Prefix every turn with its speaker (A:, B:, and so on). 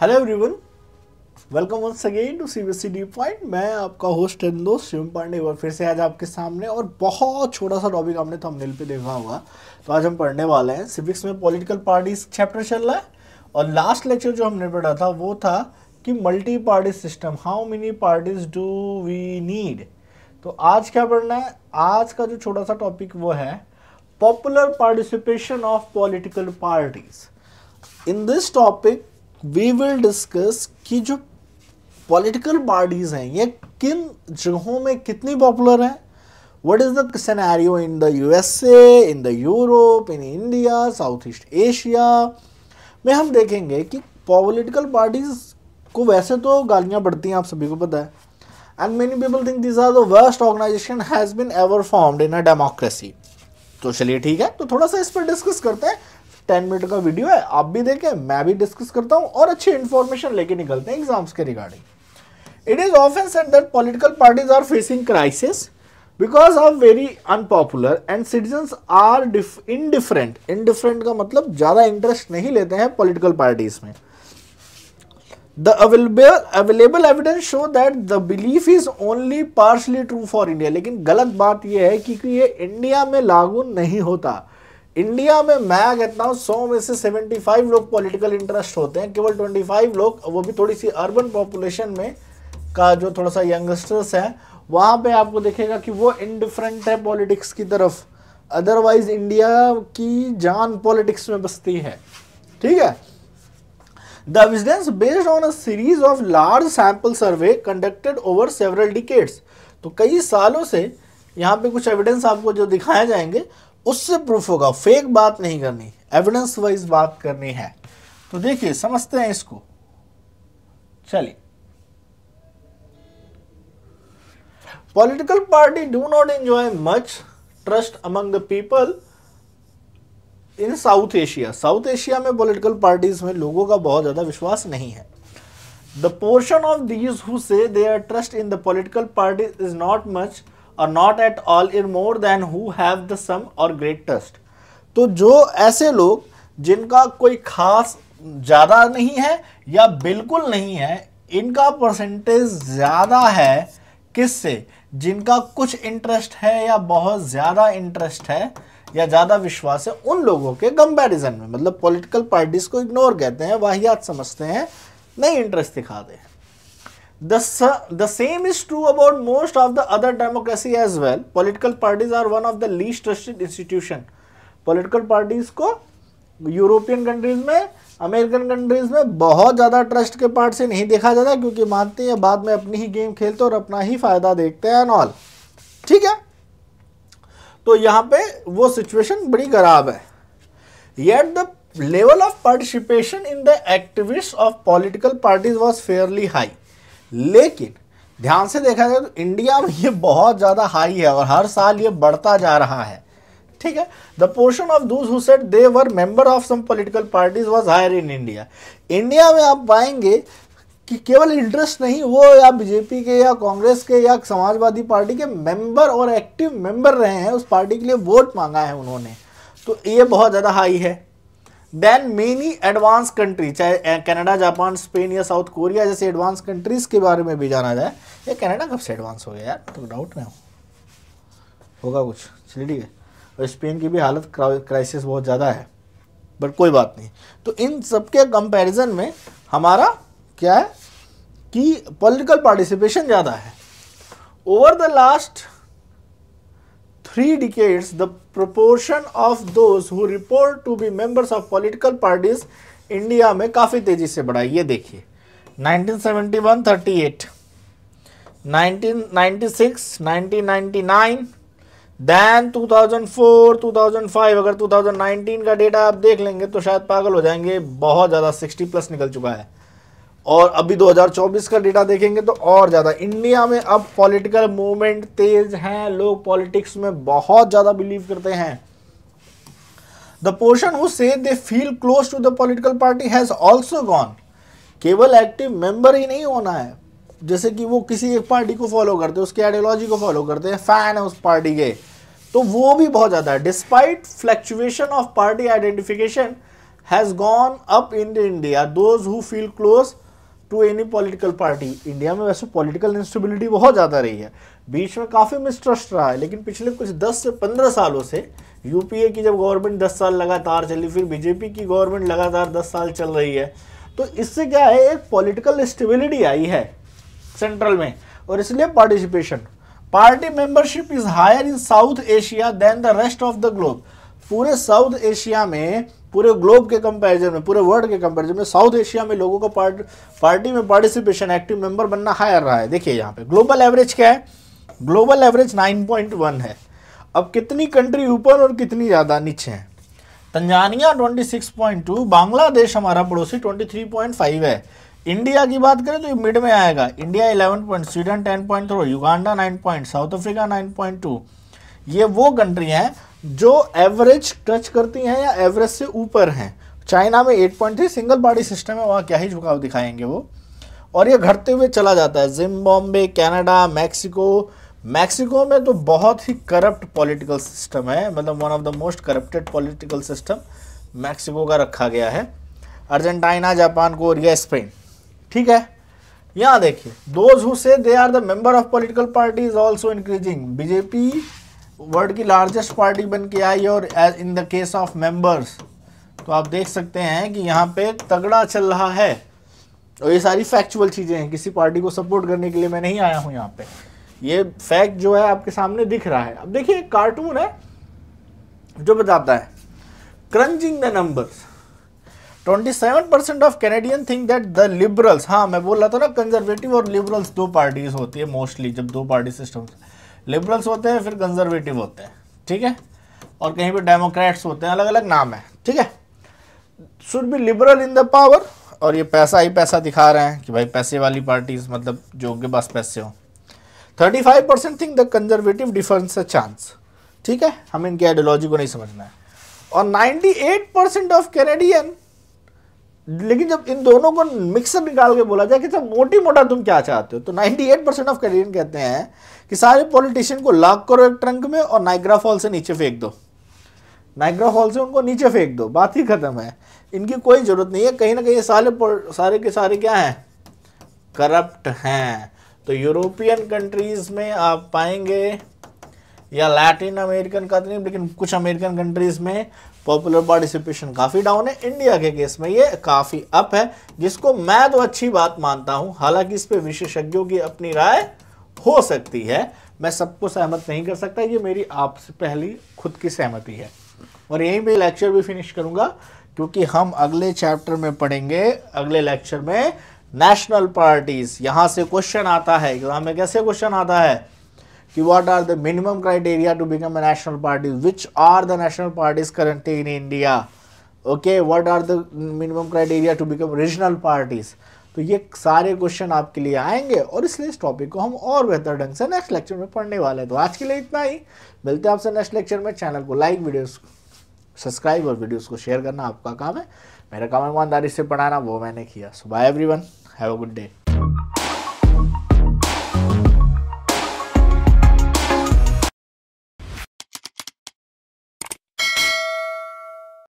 A: Hello everyone, welcome once again to CBSE D point. मैं आपका host and दोस्त शिवम पांडे और फिर से आज आपके सामने और बहुत छोटा सा टॉपिक आपने थंबनेल पे देखा होगा। तो आज हम पढ़ने वाले हैं सिविक्स में पॉलिटिकल पार्टीज चैप्टर चल रहा है और लास्ट लेक्चर जो हमने पढ़ा था वो था कि multi party system, how many parties do we need. तो आज क्या पढ़ना है? आज का जो छोटा सा टॉपिक वो है popular participation of political parties. In this topic we will discuss कि जो पॉलिटिकल पार्टीज हैं ये किन जगहों में कितनी पॉपुलर है, what is the scenario in the USA, in the Europe, in India, south east Asia में। हम देखेंगे कि पॉलिटिकल पार्टीज को वैसे तो गालियां पड़ती हैं, आप सभी को पता है, and many people think this are the worst organisation has been ever formed in a democracy. तो चलिए ठीक है, तो थोड़ा सा इस पर डिस्कस करते हैं। 10 मिनट का वीडियो है, आप भी देखें, मैं भी डिस्कस करता हूं और अच्छी इंफॉर्मेशन लेके निकलते हैं एग्जाम्स के regarding. It is often said that political parties are facing crisis because of very unpopular and citizens are indifferent. Indifferent का मतलब ज्यादा इंटरेस्ट नहीं लेते हैं पॉलिटिकल पार्टीज में। The available evidence show that the belief is only partially true for India। लेकिन गलत बात यह है कि ये इंडिया में लागू नहीं होता। इंडिया में मैं कहता हूँ 100 में से 75 लोग पॉलिटिकल इंटरेस्ट होते हैं, केवल 25 लोग, वो भी थोड़ी सी अर्बन पॉपुलेशन में का जो थोड़ा सा यंगस्टर्स है वहाँ पे आपको देखेगा कि वो इनडिफरेंट है पॉलिटिक्स की तरफ। अदरवाइज इंडिया की जान पॉलिटिक्स में बसती है। ठीक है। The evidence based on a series of large sample survey conducted over several decades। तो कई सालों से यहाँ पे कुछ एविडेंस आपको जो दिखाए जाएंगे उससे प्रूफ होगा, फेक बात नहीं करनी, एविडेंस वाइज बात करनी है। तो देखिए समझते हैं इसको। चलिए, political party do not enjoy much trust among the people in South Asia. South Asia में पॉलिटिकल पार्टीज में लोगों का बहुत ज्यादा विश्वास नहीं है। The portion of these who say their trust in the political party is not much और not at all in more than who have the some और ग्रेट ट्रस्ट। तो जो ऐसे लोग जिनका कोई खास ज्यादा नहीं है या बिल्कुल नहीं है, इनका परसेंटेज ज्यादा है किससे? जिनका कुछ इंटरेस्ट है या बहुत ज्यादा इंटरेस्ट है या ज्यादा विश्वास है उन लोगों के कंपैरिजन में। मतलब पॉलिटिकल पार्टीज को इग्नोर कहते हैं, वाहियात समझते हैं, नहीं इंटरेस्ट दिखाते हैं। The same is true about most of the other democracy as well। Political parties are one of the least trusted institution। Political parties को यूरोपियन कंट्रीज में, अमेरिकन कंट्रीज में बहुत ज्यादा ट्रस्ट के पार्ट से नहीं देखा जाता, क्योंकि मानते हैं बाद में अपनी ही गेम खेलते और अपना ही फायदा देखते हैं एंड ऑल। ठीक है, तो यहाँ पे वो सिचुएशन बड़ी खराब है। Yet the level of participation in the activists of political parties was fairly high। लेकिन ध्यान से देखा जाए तो इंडिया में ये बहुत ज्यादा हाई है और हर साल ये बढ़ता जा रहा है। ठीक है। The portion of those who said they were member of some political parties was higher in India. India में आप पाएंगे कि केवल इंटरेस्ट नहीं, वो या बीजेपी के या कांग्रेस के या समाजवादी पार्टी के मेंबर और एक्टिव मेंबर रहे हैं, उस पार्टी के लिए वोट मांगा है उन्होंने, तो ये बहुत ज़्यादा हाई है। देन मेनी एडवांस कंट्री, चाहे कनाडा, जापान, स्पेन या साउथ कोरिया जैसे एडवांस कंट्रीज के बारे में भी जाना जाए। ये कनाडा कब से एडवांस हो गया यार, तो डाउट में होगा कुछ। चलिए ठीक है। और स्पेन की भी हालत क्राइसिस बहुत ज़्यादा है, बट कोई बात नहीं। तो इन सबके कंपैरिजन में हमारा क्या है कि पॉलिटिकल पार्टिसिपेशन ज़्यादा है। Over the last 3 decades the proportion of those who report to be members of political parties India में काफ़ी तेज़ी से बढ़ा। ये देखिए 1971 38, 1996 1999, दैन 2004 2005। अगर 2019 का डेटा आप देख लेंगे तो शायद पागल हो जाएंगे, बहुत ज़्यादा 60+ निकल चुका है। और अभी 2024 का डेटा देखेंगे तो और ज़्यादा। इंडिया में अब पॉलिटिकल मूवमेंट तेज हैं, लोग पॉलिटिक्स में बहुत ज़्यादा बिलीव करते हैं। The portion who say they feel close to the political party has also gone. केवल एक्टिव मेंबर ही नहीं होना है, जैसे कि वो किसी एक पार्टी को फॉलो करते हैं, उसकी आइडियोलॉजी को फॉलो करते हैं, फैन है उस पार्टी के, तो वो भी बहुत ज़्यादा है। Despite fluctuation of party identification has gone up in India those who feel close to any political party. India में वैसे पॉलिटिकल इंस्टेबिलिटी बहुत ज़्यादा रही है, बीच में काफ़ी मिसट्रस्ट रहा है, लेकिन पिछले कुछ 10 से 15 सालों से यूपीए की जब गवर्नमेंट 10 साल लगातार चली, फिर बीजेपी की गवर्नमेंट लगातार 10 साल चल रही है, तो इससे क्या है, एक पॉलिटिकल स्टेबिलिटी आई है सेंट्रल में, और इसलिए party membership is higher in South Asia than the rest of the globe. पूरे साउथ एशिया में, पूरे ग्लोब के कंपैरिजन में, पूरे वर्ल्ड के कंपैरिजन में साउथ एशिया में लोगों का पार्टी में पार्टिसिपेशन, एक्टिव मेंबर बनना हायर रहा है। देखिए यहाँ पे ग्लोबल एवरेज क्या है, ग्लोबल एवरेज 9.1 है। अब कितनी कंट्री ऊपर और कितनी ज़्यादा नीचे हैं? तंजानिया 26.2, बांग्लादेश हमारा पड़ोसी 23.5 है। इंडिया की बात करें तो ये मिड में आएगा, India 11 point, Sweden 10.3, Uganda 9 point, south Africa 9.2। ये वो कंट्री हैं जो एवरेज टच करती हैं या एवरेज से ऊपर हैं। चाइना में 8.3, सिंगल पार्टी सिस्टम है, वहाँ क्या ही झुकाव दिखाएंगे वो, और ये घटते हुए चला जाता है। जिम्बाब्वे, कनाडा, मैक्सिको में तो बहुत ही करप्ट पॉलिटिकल सिस्टम है, मतलब one of the most corrupted political system Mexico का रखा गया है। अर्जेंटीना, जापान, कोरिया, स्पेन, ठीक है। यहाँ देखिए, those who say they are the member of political party is also increasing. BJP world की लार्जेस्ट पार्टी बन के आई, और as in the case of members तो आप देख सकते हैं कि यहाँ पे तगड़ा चल रहा है। और ये सारी फैक्चुअल चीज़ें हैं, किसी पार्टी को सपोर्ट करने के लिए मैं नहीं आया हूँ यहाँ पे, ये फैक्ट जो है आपके सामने दिख रहा है। अब देखिए, एक कार्टून है जो बताता है crunching the numbers. 27% of Canadian think that the Liberals, हाँ मैं बोल रहा था ना, कंजर्वेटिव और लिबरल्स दो पार्टीज होती है मोस्टली, जब दो पार्टी सिस्टम, लिबरल्स होते हैं फिर कंजर्वेटिव होते हैं, ठीक है, और कहीं पे डेमोक्रेट्स होते हैं, अलग अलग नाम है, ठीक है। Should be liberal in the power, और ये पैसा ही पैसा दिखा रहे हैं कि भाई पैसे वाली पार्टीज, मतलब जो के पास पैसे हो। 35% think the conservative difference a chance, ठीक है, हमें इनकी आइडियोलॉजी को नहीं समझना है। और 98% ऑफ कैनेडियन, लेकिन जब इन दोनों को मिक्सअप निकाल के बोला जाए कि सब मोटी मोटा तुम क्या चाहते हो, तो 98% ऑफ कैनेडियन कहते हैं कि सारे पॉलिटिशियन को लॉक करो एक ट्रंक में और नाइग्रा फॉल से नीचे फेंक दो, नाइग्रा फॉल से उनको नीचे फेंक दो, बात ही खत्म है, इनकी कोई जरूरत नहीं है। कहीं ना कहीं सारे के सारे क्या हैं, करप्ट हैं। तो यूरोपियन कंट्रीज में आप पाएंगे, या लैटिन अमेरिकन का नहीं, लेकिन कुछ अमेरिकन कंट्रीज में पॉपुलर पार्टिसिपेशन काफ़ी डाउन है। इंडिया के केस में ये काफ़ी अप है, जिसको मैं तो अच्छी बात मानता हूं। हालांकि इस पे विशेषज्ञों की अपनी राय हो सकती है, मैं सबको सहमत नहीं कर सकता, ये मेरी आपसे पहली खुद की सहमति है। और यहीं पे लेक्चर भी फिनिश करूंगा, क्योंकि हम अगले चैप्टर में पढ़ेंगे, अगले लेक्चर में नेशनल पार्टीज। यहाँ से क्वेश्चन आता है एग्जाम में, कैसे क्वेश्चन आता है कि what are the minimum criteria to become a national party, which are the national parties currently in India, okay, what are the minimum criteria to become regional parties. तो ये सारे क्वेश्चन आपके लिए आएंगे, और इसलिए इस टॉपिक को हम और बेहतर ढंग से नेक्स्ट लेक्चर में पढ़ने वाले हैं। तो आज के लिए इतना ही, मिलते हैं आपसे नेक्स्ट लेक्चर में। चैनल को लाइक, वीडियोस सब्सक्राइब और वीडियोस को शेयर करना आपका काम है, मेरा काम ईमानदारी से पढ़ाना, वो मैंने किया। So bye everyone, have a good day.